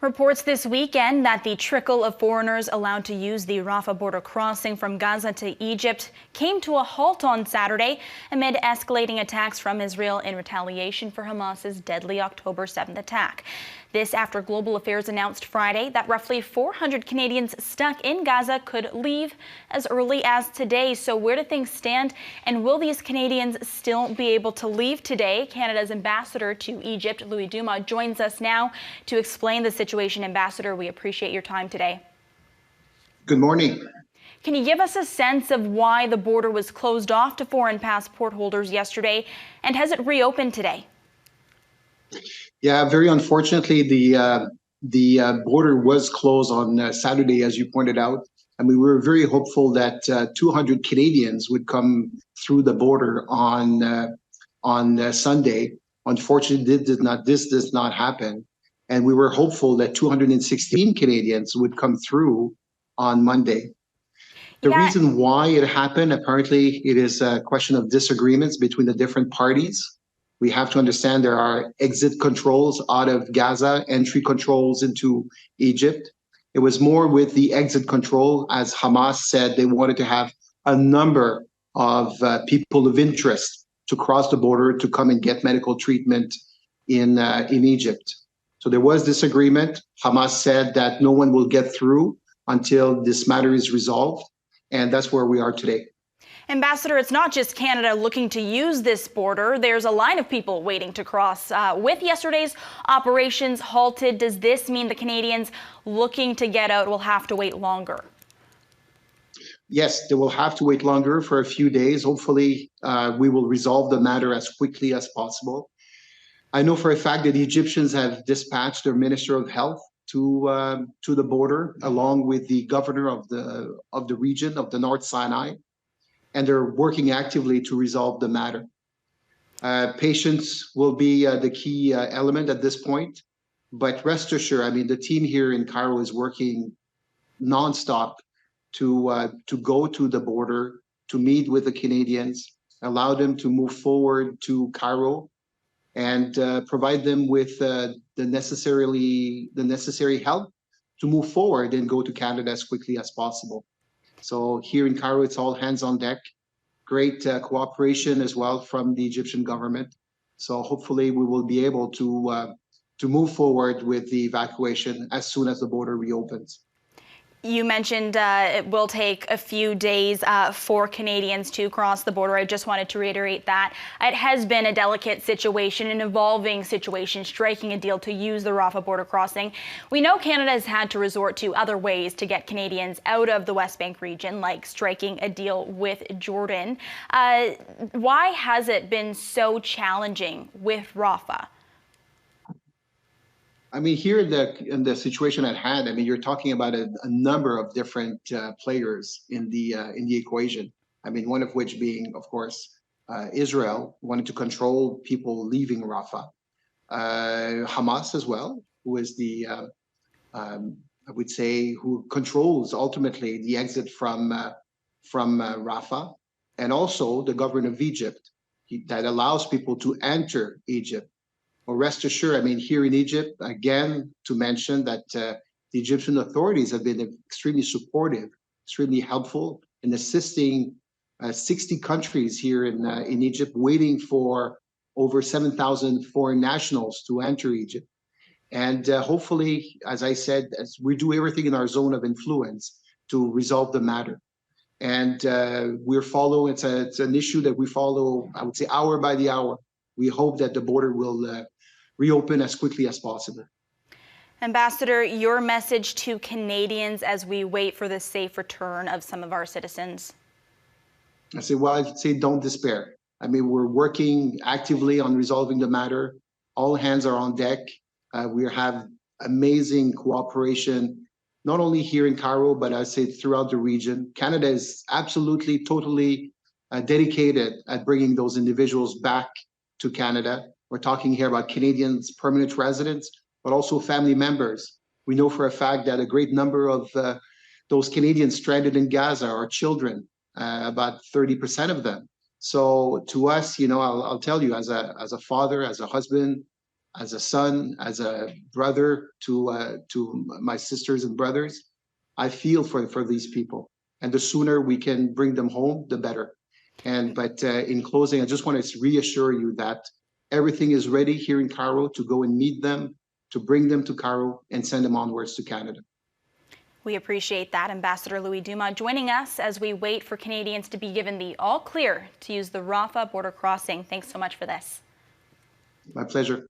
Reports this weekend that the trickle of foreigners allowed to use the Rafah border crossing from Gaza to Egypt came to a halt on Saturday amid escalating attacks from Israel in retaliation for Hamas's deadly October 7th attack. This after Global Affairs announced Friday that roughly 400 Canadians stuck in Gaza could leave as early as today. So where do things stand, and will these Canadians still be able to leave today? Canada's ambassador to Egypt, Louis Duma, joins us now to explain the situation. Ambassador, we appreciate your time today. Good morning. Can you give us a sense of why the border was closed off to foreign passport holders yesterday, and has it reopened today? Yeah, very unfortunately, the border was closed on Saturday, as you pointed out. I mean, we were very hopeful that 200 Canadians would come through the border on Sunday. Unfortunately, this does not happen, and we were hopeful that 216 Canadians would come through on Monday. The reason why it happened, apparently, it is a question of disagreements between the different parties. We have to understand there are exit controls out of Gaza, entry controls into Egypt. It was more with the exit control, as Hamas said they wanted to have a number of people of interest to cross the border to come and get medical treatment in Egypt. So there was disagreement. Hamas said that no one will get through until this matter is resolved, and that's where we are today. Ambassador, it's not just Canada looking to use this border. There's a line of people waiting to cross. With yesterday's operations halted, does this mean the Canadians looking to get out will have to wait longer? Yes, they will have to wait longer for a few days. Hopefully, we will resolve the matter as quickly as possible. I know for a fact that the Egyptians have dispatched their Minister of Health to the border, along with the governor of the region of the North Sinai, and they're working actively to resolve the matter. Patience will be the key element at this point, but rest assured, I mean, the team here in Cairo is working nonstop to go to the border, to meet with the Canadians, allow them to move forward to Cairo, and provide them with the necessary help to move forward and go to Canada as quickly as possible. So here in Cairo, it's all hands on deck. Great cooperation as well from the Egyptian government. So hopefully we will be able to move forward with the evacuation as soon as the border reopens. You mentioned it will take a few days for Canadians to cross the border. I just wanted to reiterate that. It has been a delicate situation, an evolving situation, striking a deal to use the Rafah border crossing. We know Canada has had to resort to other ways to get Canadians out of the West Bank region, like striking a deal with Jordan. Why has it been so challenging with Rafah? I mean, here in the situation at hand, I mean, you're talking about a number of different players in the equation. I mean, one of which being, of course, Israel wanted to control people leaving Rafah, Hamas as well, who is I would say, who controls ultimately the exit from Rafah, and also the government of Egypt that allows people to enter Egypt. Well, rest assured, I mean, here in Egypt, again, to mention that the Egyptian authorities have been extremely supportive, extremely helpful in assisting 60 countries here in Egypt, waiting for over 7,000 foreign nationals to enter Egypt. And hopefully, as I said, as we do everything in our zone of influence to resolve the matter. And we're following, it's an issue that we follow, I would say, hour by the hour. We hope that the border will reopen as quickly as possible. Ambassador, your message to Canadians as we wait for the safe return of some of our citizens? I say, well, I'd say don't despair. I mean, we're working actively on resolving the matter. All hands are on deck. We have amazing cooperation, not only here in Cairo, but I say throughout the region. Canada is absolutely, totally dedicated at bringing those individuals back to Canada. We're talking here about Canadians, permanent residents, but also family members. We know for a fact that a great number of those Canadians stranded in Gaza are children, about 30% of them. So to us, you know, I'll tell you, as a father, as a husband, as a son, as a brother to my sisters and brothers, I feel for these people, and the sooner we can bring them home, the better. But in closing, I just want to reassure you that everything is ready here in Cairo to go and meet them, to bring them to Cairo and send them onwards to Canada. We appreciate that, Ambassador Louis Dumas, joining us as we wait for Canadians to be given the all clear to use the Rafah border crossing. Thanks so much for this. My pleasure.